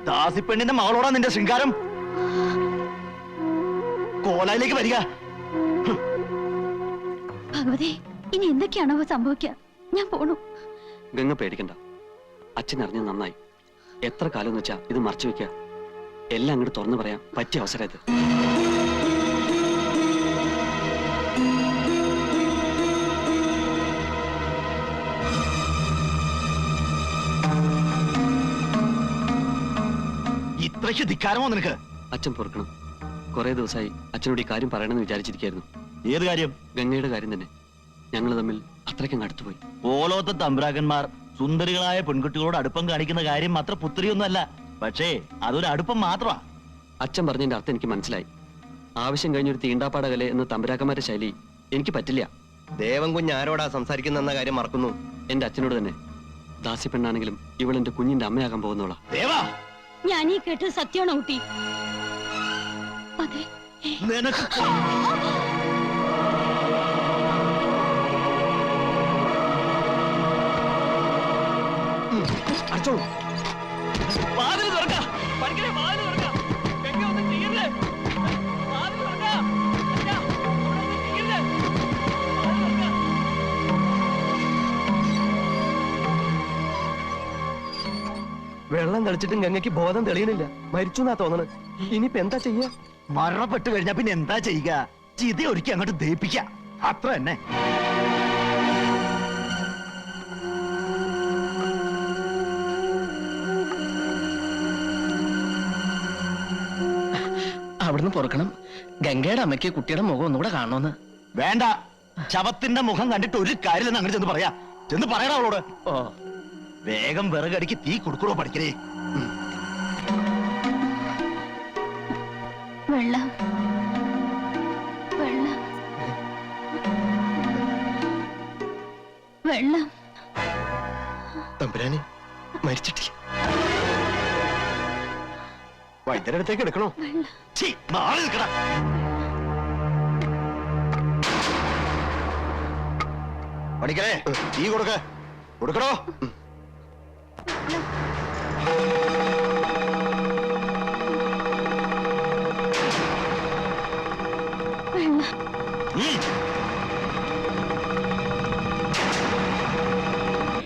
ദാസിപ്പെണ്ണിന്റെ മകളോടാ നിന്റെ ശൃംഗാരം. കോലായിലേക്ക് വരിക. ഭഗവതി, ഇനി എന്തൊക്കെയാണോ സംഭവിക്കുക? ഞാൻ പോണു. ഗംഗ പേടിക്കണ്ട. അച്ഛൻ അറിഞ്ഞ നന്നായി. എത്ര കാലം എന്ന് വെച്ചാ ഇത് മറച്ചു വെക്ക. എല്ലാം അങ്ങോട്ട് തുറന്നു പറയാൻ പറ്റിയ അവസരം ഇത്. ഇത്രയ്ക്ക് ധിക്കാരമോ നിനക്ക്? അച്ഛൻ പൊറുക്കണം. കുറെ ദിവസമായി അച്ഛനോട് ഈ കാര്യം പറയണമെന്ന് വിചാരിച്ചിരിക്കായിരുന്നു. ഏത് കാര്യം? ഗംഗയുടെ കാര്യം തന്നെ. ഞങ്ങൾ തമ്മിൽ അത്രയ്ക്കും അടുത്തുപോയി. ഓലോത്തെ തമ്പുരാക്കന്മാർ സുന്ദരികളായ പെൺകുട്ടികളോട് അടുപ്പം കാണിക്കുന്ന കാര്യം അത്ര പുത്രിയൊന്നുമല്ല. പക്ഷേ അതൊരു അടുപ്പം മാത്രമാ. അച്ഛൻ പറഞ്ഞതിന്റെ അർത്ഥം എനിക്ക് മനസ്സിലായി. ആവശ്യം കഴിഞ്ഞൊരു തീണ്ടാപ്പാടകലെ എന്ന തമ്പുരാക്കന്മാരുടെ ശൈലി എനിക്ക് പറ്റില്ല. ദേവൻ കുഞ്ഞ് ആരോടാ സംസാരിക്കുന്ന കാര്യം മറക്കുന്നു. എന്റെ അച്ഛനോട് തന്നെ. ദാസി പെണ്ണാണെങ്കിലും ഇവൾ എന്റെ കുഞ്ഞിന്റെ അമ്മയാകാൻ പോകുന്നോളാ. ദേവാ, ഞാൻ ഈ കേട്ടത് സത്യമാണോ കുട്ടി? അതെ. നിനക്ക് അടിച്ചോളൂ. വാതിൽ തുറക്ക. പഠിക്കണേ, വാതിൽ തുറക്ക. ഗംഗ ഒന്നും ചെയ്യരുത്. വാതിൽ തുറക്ക. അച്ഛാ, ഇവിടെ ഒന്നും ചെയ്യരുത്. വാതിൽ തുറക്ക. വെള്ളം കളിച്ചിട്ടും ഗംഗയ്ക്ക് ബോധം തെളിയണില്ല. മരിച്ചു എന്നാ തോന്നണത്. ഇനിയിപ്പോ എന്താ ചെയ്യാ? മരണപ്പെട്ടു കഴിഞ്ഞാ പിന്നെ എന്താ ചെയ്യുക? ചിത ഒരുക്കി അങ്ങോട്ട് ദഹിപ്പിക്ക. അത്ര തന്നെ. അവിടുന്ന് പൊറുക്കണം. ഗംഗയുടെ അമ്മയ്ക്ക് കുട്ടിയുടെ മുഖം ഒന്നുകൂടെ കാണണമെന്ന്. വേണ്ട. ശവത്തിന്റെ മുഖം കണ്ടിട്ട് ഒരു കാര്യം അങ്ങനെ ചെന്ന് പറയാ. ചെന്ന് പറയണ അവളോട്. ഓ, വേഗം വിറകടിക്ക് തീ കൊടുക്കണോ പഠിക്കണേ. വെള്ളം വെള്ളം വെള്ളം. തമ്പുരാനെ മരിച്ചിട്ടില്ല. വൈദ്യരടുത്തേക്ക് എടുക്കണോ? നാളെ നിൽക്കണ. പഠിക്കണേ, തീ കൊടുക്കണോ?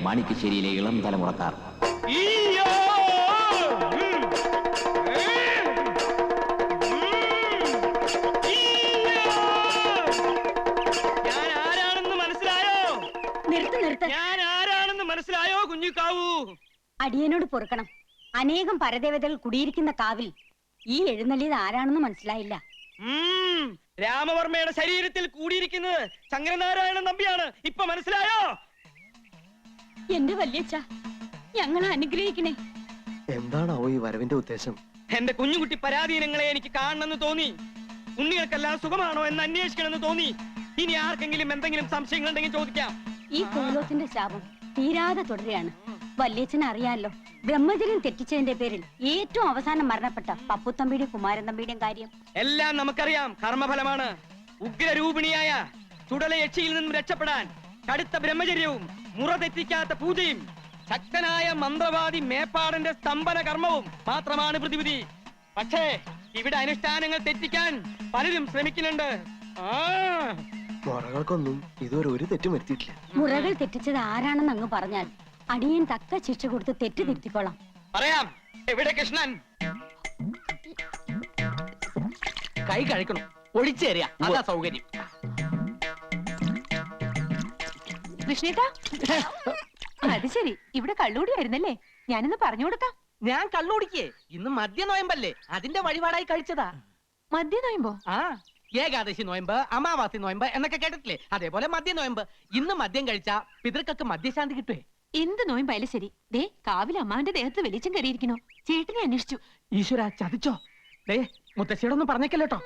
മാണിക്കശ്ശേരിയിലെ ഇളം തലമുറക്കാർ മനസ്സിലായോ കുഞ്ഞിക്കാവൂ? അടിയനോട് പൊറുക്കണം. അനേകം പരദേവതകൾ കുടിയിരിക്കുന്ന കാവിൽ ഈ എഴുന്നള്ളിയത് ആരാണെന്ന് മനസ്സിലായില്ല. രാമവർമ്മയുടെ ശരീരത്തിൽ കൂടിയിരിക്കുന്നത് ശങ്കരനാരായണൻ നമ്പിയാണ്. ഇപ്പൊ മനസ്സിലായോ? എന്റെ വല്യച്ഛ, ഞങ്ങളെ അനുഗ്രഹിക്കണേ. എന്താണോ ഈ വരവിന്റെ ഉദ്ദേശം? എന്റെ കുഞ്ഞുകുട്ടി പരാധീനങ്ങളെ എനിക്ക് കാണണമെന്ന് തോന്നി. ഉണ്ണികൾക്കെല്ലാം സുഖമാണോ എന്ന് അന്വേഷിക്കണമെന്ന് തോന്നി. ഇനി ആർക്കെങ്കിലും എന്തെങ്കിലും സംശയങ്ങൾ ഉണ്ടെങ്കിൽ ചോദിക്കാം. ഈ കോലോത്തിന്റെ ശാപം തീരാതെ തുടരുകയാണ്. വല്യച്ഛനെ അറിയാലോ, ബ്രഹ്മചര്യം തെറ്റിച്ചതിന്റെ പേരിൽ ഏറ്റവും അവസാനം മരണപ്പെട്ട പപ്പുത്തമ്പിയുടെയും കുമാരൻ തമ്പിയുടെയും കാര്യം എല്ലാം നമുക്കറിയാം. കർമ്മഫലമാണ്. ഉഗ്രരൂപിണിയായ ചുടലയക്ഷിയിൽ നിന്നും രക്ഷപ്പെടാൻ കടുത്ത ബ്രഹ്മചര്യവും മുറ തെറ്റിക്കാത്ത പൂജയും ശക്തനായ മന്ത്രവാദി മേപ്പാടന്റെ സ്തംഭന കർമ്മവും മാത്രമാണ് പ്രതിവിധി. പക്ഷേ ഇവിടെ അനുഷ്ഠാനങ്ങൾ തെറ്റിക്കാൻ പലരും ശ്രമിക്കുന്നുണ്ട്. മുറകൾക്കൊന്നും ഇതുവരെ ഒരു തെറ്റും വരുത്തിയിട്ടില്ല. മുറകൾ തെറ്റിച്ചത് ആരാണെന്ന് അങ്ങ് പറഞ്ഞാൽ അടിയൻ തക്ക ശിക്ഷ കൊടുത്ത് തെറ്റ് തിരുത്തിക്കോളാം. പറയാം. എവിടെ കൃഷ്ണൻ? കൈ കഴിക്കണം. ഒഴിച്ചേറിയ അതാ സൗകര്യം. കൃഷ്ണേട്ടാ, അത് ശരി, ഇവിടെ കള്ളുകൂടിയായിരുന്നല്ലേ? ഞാനിന്ന് പറഞ്ഞു കൊടുക്കാം. ഞാൻ കള്ളുടിക്കേ. ഇന്ന് മദ്യ നോയമ്പല്ലേ, അതിന്റെ വഴിപാടായി കഴിച്ചതാ. മദ്യ നോയമ്പോ? ആ, ഏകാദശി നോയമ്പ്, അമാവാസി നോയമ്പ് എന്നൊക്കെ കേട്ടിട്ടില്ലേ? അതേപോലെ മദ്യ നോയമ്പ്. ഇന്ന് മദ്യം കഴിച്ചാ പിതൃക്കൾക്ക് മദ്യശാന്തി കിട്ടുവേ. എന്ത് നോയമ്പായാലും ശരി. ദേ, കാവിൽ അമ്മാന്റെ ദേഹത്ത് വെളിച്ചം കയറിയിരിക്കണോ? ചേട്ടനെ അന്വേഷിച്ചു. ഈശ്വര, ചതിച്ചോ? ദേ, മുത്തശ്ശിയോടൊന്നും പറഞ്ഞേക്കല്ലോട്ടോ.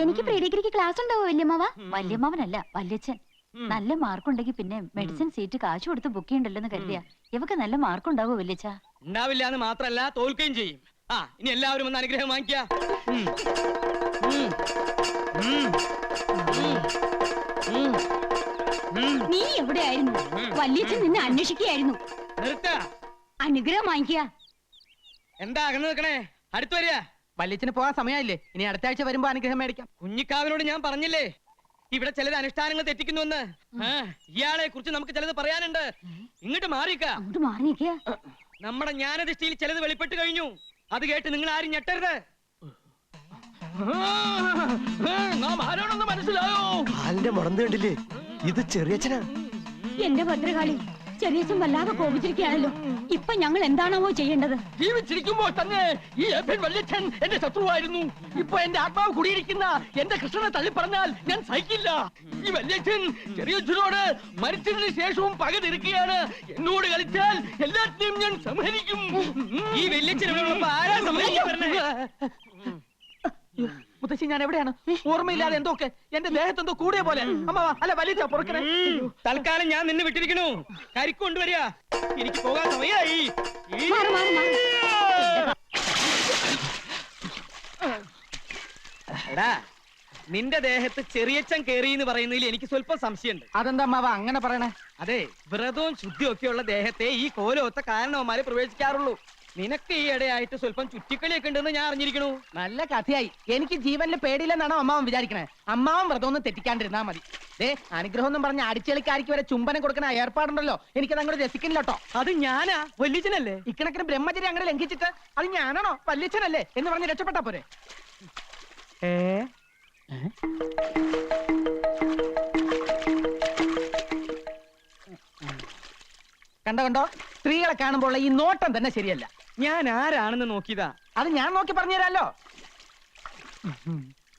എനിക്ക് പ്രീ ഡിഗ്രിക്ക് ക്ലാസ് ഉണ്ടാവോ വല്യമ്മാവ? വല്യമ്മാവനല്ല, വല്യച്ഛൻ. നല്ല മാർക്കുണ്ടെങ്കിൽ പിന്നെ മെഡിസിൻ സീറ്റ് കാശ് കൊടുത്ത് ബുക്ക് ചെയ്യണ്ടല്ലോ എന്ന് കരുതിയാ. ഇവക്ക് നല്ല മാർക്കുണ്ടാവോ വല്യച്ഛ? ഉണ്ടാവില്ല എന്ന് മാത്രല്ല, തോൽക്കുകയും ചെയ്യും. ഇനി എല്ലാവരും ഒന്ന് അനുഗ്രഹം വാങ്ങിക്കുക. നീ എവിടെയായിരുന്നു? വല്യച്ഛൻ നിന്നെ അന്വേഷിക്കുകയായിരുന്നു. നിർത്ത. അനുഗ്രഹം വാങ്ങിക്കുക. എന്താ അകന്ന് നിൽക്കണേ? അടുത്ത് വരിക. വല്യച്ഛന് പോകാൻ സമയമില്ലേ? ഇനി അടുത്ത ആഴ്ച വരുമ്പോ അനുഗ്രഹം മേടിക്കാം. കുഞ്ഞിക്കാവിനോട് ഞാൻ പറഞ്ഞില്ലേ ഇവിടെ ചിലത് അനുഷ്ഠാനങ്ങൾ തെറ്റിക്കുന്നുവെന്ന്. ഇയാളെ കുറിച്ച് നമുക്ക് ചിലത് പറയാനുണ്ട്. ഇങ്ങോട്ട് മാറിക്ക. അങ്ങോട്ട് മാറി നിൽക്കുക. നമ്മുടെ ജ്ഞാനദൃഷ്ടിയിൽ ചിലത് വെളിപ്പെട്ട് കഴിഞ്ഞു. അത് കേട്ട് നിങ്ങൾ ആരും ഞെട്ടരുത്. നാം ആരോടൊന്ന് മനസ്സിലായോ? കാലിന്റെ മുടന്ത് കണ്ടില്ലേ? ഇത് ചെറിയച്ഛനാ. എന്റെ ഭദ്രകാളി, ചെറിയച്ഛൻ വല്ലാതെ കോപിച്ചിരിക്കുകയാണല്ലോ. ഇപ്പൊ ഞങ്ങൾ എന്താണാവോ ചെയ്യേണ്ടത്? ജീവിച്ചിരിക്കുമ്പോൾ തന്നെ ഈ ഏപ്പൻ വല്യച്ഛൻ എന്റെ ശത്രുവായിരുന്നു. ഇപ്പൊ എന്റെ ആത്മാവ് കുടിയിരിക്കുന്ന എന്റെ കൃഷ്ണനെ തള്ളി പറഞ്ഞാൽ ഞാൻ സഹിക്കില്ല. ഈ വല്യച്ഛൻ ചെറിയച്ഛനോട് മരിച്ചതിന് ശേഷവും പക തീർക്കുകയാണ്. എന്നോട് കളിച്ചാൽ എല്ലാത്തിനെയും ഞാൻ സംഹരിക്കും. ഈ വല്യച്ഛൻ ആരാ സംഹരിക്കാൻ വരണേ? മുത്തശ്ശി, ഞാൻ എവിടെയാണ്? ഓർമ്മയില്ലാതെ എന്തൊക്കെ എന്റെ ദേഹത്ത് എന്തോ കൂടിയ പോലെ. അമ്മ അല്ല വലിയ പൊറുക്കണേ. തൽക്കാലം ഞാൻ നിന്നെ വിട്ടിരിക്കണു. കരിക്ക് കൊണ്ടുവരിക. എനിക്ക് പോകാൻ സമയമായി. എടാ, നിന്റെ ദേഹത്ത് ചെറിയച്ചൻ കേറി എന്ന് പറയുന്നതിൽ എനിക്ക് സ്വല്പം സംശയമുണ്ട്. അതെന്താ അമ്മാവ അങ്ങനെ പറയണേ? അതെ, വ്രതവും ശുദ്ധിയും ഒക്കെയുള്ള ദേഹത്തെ ഈ കോലോത്ത കാരണവന്മാരെ പ്രവേശിക്കാറുള്ളൂ. നിനക്ക് ഈ ഇടയായിട്ട് സ്വല്പം ചുറ്റിക്കളിയൊക്കെ ഉണ്ടെന്ന് ഞാൻ അറിഞ്ഞിരിക്കണു. നല്ല കഥയായി. എനിക്ക് ജീവനിൽ പേടിയില്ലെന്നാണോ അമ്മാവൻ വിചാരിക്കണേ? അമ്മാവൻ വ്രതം ഒന്നും തെറ്റിക്കാണ്ടിരുന്നാ മതി. അനുഗ്രഹം എന്നും പറഞ്ഞ അടിച്ചെളിക്കാരിക്ക് വരെ ചുംബനം കൊടുക്കുന്ന ഏർപ്പാടുണ്ടല്ലോ. എനിക്കത് അങ്ങോട്ട് രസിക്കുന്നില്ലോട്ടോ. അത് ഞാനാ, വല്യച്ഛനല്ലേ? ഇക്കണക്കിന് ബ്രഹ്മചര്യം അങ്ങനെ ലംഘിച്ചിട്ട് അത് ഞാനാണോ വല്യച്ഛനല്ലേ എന്ന് പറഞ്ഞ് രക്ഷപ്പെട്ടാ പോരെ? കണ്ടോ, സ്ത്രീകളെ കാണുമ്പോൾ ഈ നോട്ടം തന്നെ ശരിയല്ല. ഞാൻ ആരാണെന്ന് നോക്കിയതാ. അത് ഞാൻ നോക്കി പറഞ്ഞു തരാലോ.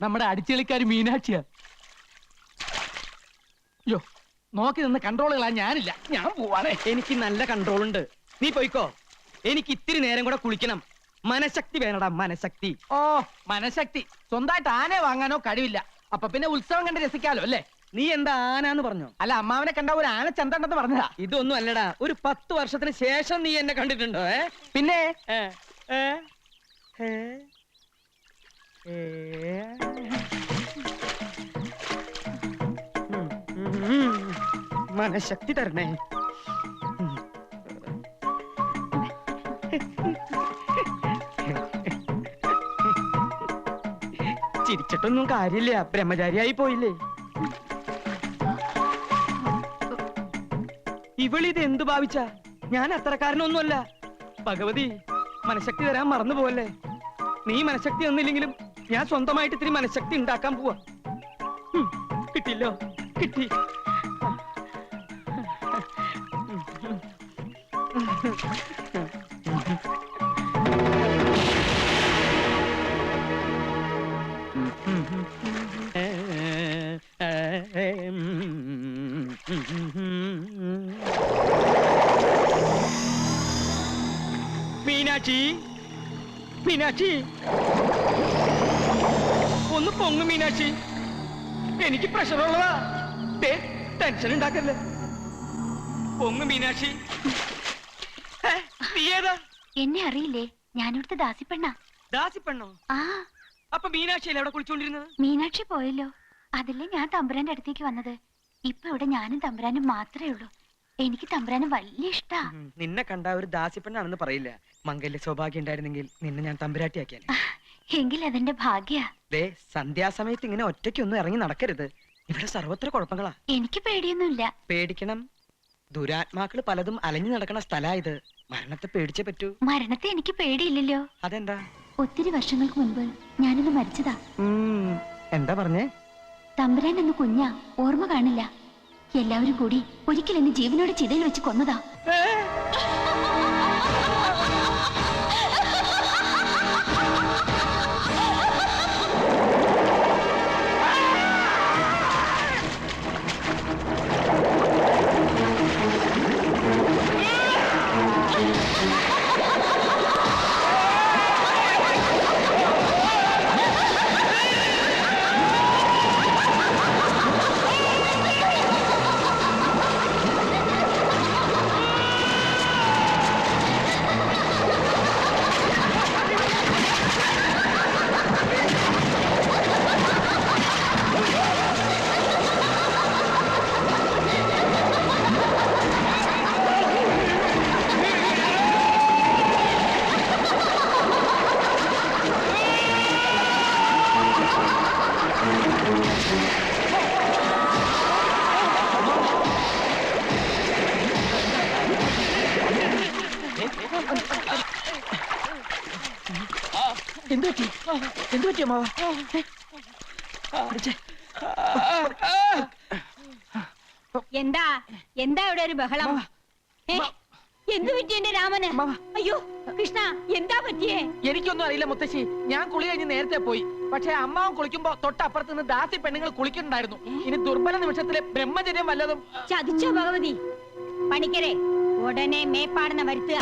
നമ്മുടെ അടിച്ചെളിക്കാരി മീനാക്ഷിയാ. യോ, നോക്കി നിന്ന് കൺട്രോളുകളാ ഞാനില്ല. ഞാൻ പോവാണേ. എനിക്ക് നല്ല കൺട്രോൾ ഉണ്ട്. നീ പോയിക്കോ. എനിക്ക് ഇത്തിരി നേരം കൂടെ കുളിക്കണം. മനഃശക്തി വേണടാ, മനഃശക്തി. ഓ, മനഃശക്തി. സ്വന്തമായിട്ട് ആനയെ വാങ്ങാനോ കഴിവില്ല. അപ്പൊ പിന്നെ ഉത്സവം കണ്ട് രസിക്കാലോ അല്ലേ? നീ എന്താ ആനാന്ന് പറഞ്ഞോ? അല്ല, അമ്മാവനെ കണ്ട ഒരു ആന ചന്തണ്ടെന്ന് പറഞ്ഞതാ. ഇതൊന്നും അല്ലടാ. ഒരു 10 വർഷത്തിന് ശേഷം നീ എന്നെ കണ്ടിട്ടുണ്ടോ? പിന്നെ മനഃശക്തി തരണേ. ചിരിച്ചിട്ടൊന്നും കാര്യമില്ല. ബ്രഹ്മചാരിയായി പോയില്ലേ? ഇവളിത് എന്തു ഭാവിച്ച? ഞാൻ അത്രക്കാരനൊന്നുമല്ല. ഭഗവതി, മനഃശക്തി തരാൻ മറന്നു പോവല്ലേ. നീ മനഃശക്തി ഒന്നില്ലെങ്കിലും ഞാൻ സ്വന്തമായിട്ട് ഇത്തിരി മനഃശക്തി ഉണ്ടാക്കാൻ പോവാ. കിട്ടില്ലോ, കിട്ടി. മീനാക്ഷി, മീനാക്ഷി, ഒന്ന് പൊങ്ങു മീനാക്ഷി. എനിക്ക് പ്രഷറുള്ളതാ. ടെൻഷൻ ഉണ്ടാക്കല്ലേ. പൊങ്ങു മീനാക്ഷി. നീ ഏതാ? എന്നെ അറിയില്ലേ? ഞാനിവിടുത്തെ ദാസിപ്പെണ്ണ. ദാസിപ്പെണ്ണോ? ആ, അപ്പൊ മീനാക്ഷിയല്ലേ അവിടെ കുളിച്ചോണ്ടിരുന്നത്? മീനാക്ഷി പോയല്ലോ. അതല്ലേ ഞാൻ തമ്പുരാന്റെ അടുത്തേക്ക് വന്നത്. ഇപ്പൊ ഇവിടെ ഞാനും തമ്പുരാനും മാത്രമേ ഉള്ളൂ. എനിക്ക് തമ്പുരാന് വലിയ ഇഷ്ടാ. നിന്നെ കണ്ട ഒരു ദാസിപ്പെണ്ണാണെന്ന് പറയില്ല. മംഗല്യ സൗഭാഗ്യം ഉണ്ടായിരുന്നെങ്കിൽ നിന്നെ ഞാൻ തമ്പുരാട്ടിയാക്കിയാലേ. എങ്കിൽ അതെന്റെ ഭാഗ്യ. സന്ധ്യാസമയത്ത് ഇങ്ങനെ ഒറ്റയ്ക്കൊന്നും ഇറങ്ങി നടക്കരുത്. ഇവിടെ സർവത്ര കുഴപ്പങ്ങളാ. എനിക്ക് പേടിയൊന്നുമില്ല. പേടിക്കണം. ദുരാത്മാക്കള് പലതും അലഞ്ഞു നടക്കണ സ്ഥലാ ഇത്. മരണത്തെ പേടിച്ചേ പറ്റൂ. മരണത്തെ എനിക്ക് പേടിയില്ലല്ലോ. അതെന്താ? ഒത്തിരി വർഷങ്ങൾക്ക് മുൻപ് ഞാനിന്ന് മരിച്ചതാ. എന്താ പറഞ്ഞേ? തമ്പുരാൻ എന്ന് കുഞ്ഞാ, ഓർമ്മ കാണില്ല. എല്ലാവരും കൂടി ഒരിക്കൽ എന്നെ ജീവനോടെ ചിതയിൽ വെച്ച് കൊന്നതാ. എന്ത് പറ്റി അമ്മാവ? എന്താ എന്താ ഇവിടെ ഒരു ബഹളം? എന്തു പറ്റി എന്റെ രാമന്? അയ്യോ കൃഷ്ണ, എന്താ പറ്റിയേ? എനിക്കൊന്നും അറിയില്ല മുത്തശ്ശി. ഞാൻ കുളി കഴിഞ്ഞ് നേരത്തെ പോയി. പക്ഷെ അമ്മാവൻ കുളിക്കുമ്പോ തൊട്ടപ്പുറത്ത് നിന്ന് ദാസി പെണ്ണുങ്ങൾ കുളിക്കുന്നുണ്ടായിരുന്നു. ഇനി ദുർബല നിമിഷത്തിലെ ബ്രഹ്മചര്യം വല്ലതും. ചതിച്ചോ ഭഗവതി? പണിക്കരെ, ഉടനെ മേപ്പാടുന്ന വരുത്തുക.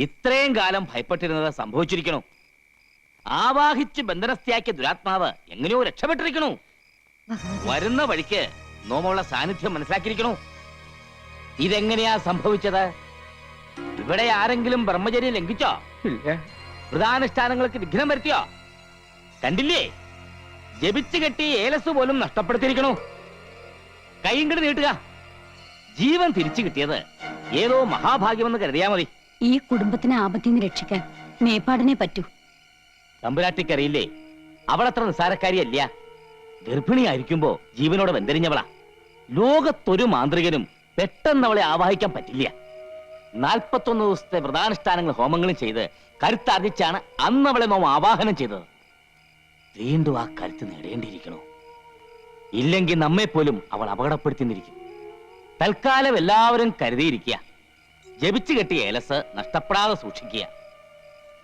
ഇത്രയും കാലം ഭയപ്പെട്ടിരുന്നത് സംഭവിച്ചിരിക്കണു. ആവാഹിച്ച് ബന്ധനസ്ഥയാക്കിയ ദുരാത്മാവ് എങ്ങനെയോ രക്ഷപ്പെട്ടിരിക്കണു. വരുന്ന വഴിക്ക് നോമുള്ള സാന്നിധ്യം മനസ്സിലാക്കിയിരിക്കണു. ഇതെങ്ങനെയാ സംഭവിച്ചത്? ഇവിടെ ആരെങ്കിലും ബ്രഹ്മചര്യം ലംഘിച്ചോ? വ്രതാനുഷ്ഠാനങ്ങൾക്ക് വിഘ്നം വരുത്തിയോ? കണ്ടില്ലേ, ജപിച്ചു കെട്ടി ഏലസ് പോലും നഷ്ടപ്പെടുത്തിയിരിക്കണു. കൈയിങ്ങട് നീട്ടുക. ജീവൻ തിരിച്ചു കിട്ടിയത് ഏതോ മഹാഭാഗ്യമെന്ന് കരുതിയാ മതി. ഈ കുടുംബത്തിനെ ആപത്തിൽ നിന്ന് രക്ഷിക്കാൻ മേപ്പാടിനെ പറ്റൂ. തമ്പുരാട്ടിക്കറിയില്ലേ, അവളത്ര നിസ്സാരക്കാരിയല്ല. ഗർഭിണിയായിരിക്കുമ്പോ ജീവനോടെ വെന്തരിഞ്ഞവളാ. ലോകത്തൊരു മാന്ത്രികനും പെട്ടെന്ന് അവളെ ആവാഹിക്കാൻ പറ്റില്ല. 41 ദിവസത്തെ വ്രതാനുഷ്ഠാനങ്ങൾ ഹോമങ്ങളും ചെയ്ത് കരുത്താർജിച്ചാണ് അന്ന് അവളെ നോം ആവാഹനം ചെയ്തത്. വീണ്ടും ആ കരുത്ത് നേടേണ്ടിയിരിക്കണോ? ഇല്ലെങ്കിൽ നമ്മെപ്പോലും അവൾ അപകടപ്പെടുത്തിയിരിക്കും. തൽക്കാലം എല്ലാവരും കരുതിയിരിക്കുക. ജപിച്ചു കെട്ടിയ ഏലസ് നഷ്ടപ്പെടാതെ സൂക്ഷിക്കുക.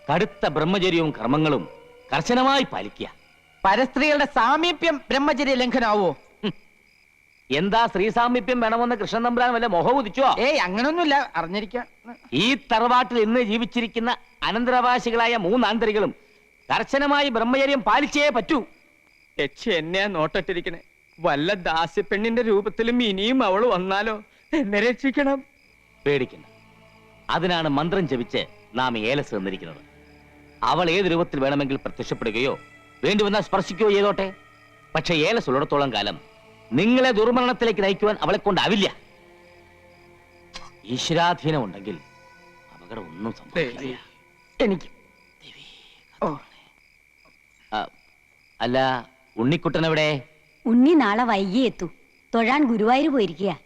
കടുത്ത ബ്രഹ്മചര്യവും കർമ്മങ്ങളും കർശനമായി പാലിക്കുക. പരസ്ത്രീകളുടെ സാമീപ്യം ബ്രഹ്മചര്യ ലംഘനാവോ? എന്താ സ്ത്രീ സാമീപ്യം വേണമെന്ന് കൃഷ്ണൻ തമ്പുരാൻ വല്ല മോഹം ഉദിച്ചോ? ഏയ്, അങ്ങനൊന്നുമില്ല, അറിഞ്ഞിരിക്കാം. ഈ തറവാട്ടിൽ ഇന്ന് ജീവിച്ചിരിക്കുന്ന അനന്തരാവാസികളായ 3 ആന്തരികളും കർശനമായി ബ്രഹ്മചര്യം പാലിച്ചേ പറ്റൂ. യക്ഷി എന്നെയാ നോട്ടിട്ടിരിക്കണേ. വല്ല ദാസ്യപ്പെണ്ണിന്റെ രൂപത്തിലും ഇനിയും അവള് വന്നാലോ? എന്നെ രക്ഷിക്കണം. പേടിക്കണ്ട. അതിനാണ് മന്ത്രം ജപിച്ച് നാം ഏലസ് തന്നിരിക്കുന്നത്. അവൾ ഏത് രൂപത്തിൽ വേണമെങ്കിൽ പ്രത്യക്ഷപ്പെടുകയോ വേണ്ടി വന്നാൽ സ്പർശിക്കുകയോ ചെയ്തോട്ടെ. പക്ഷെ ഏലസ് ഉള്ളിടത്തോളം കാലം നിങ്ങളെ ദുർമരണത്തിലേക്ക് നയിക്കുവാൻ അവളെ കൊണ്ടാവില്ല. ഈശ്വരാധീനം ഉണ്ടെങ്കിൽ അപകടം ഒന്നും സംഭവിക്കില്ല. എനിക്ക് അല്ല, ഉണ്ണിക്കുട്ടൻ എവിടെ? ഉണ്ണി നാളെ വൈകി എത്തൂ. തൊഴാൻ ഗുരുവായൂർ പോയിരിക്കുക.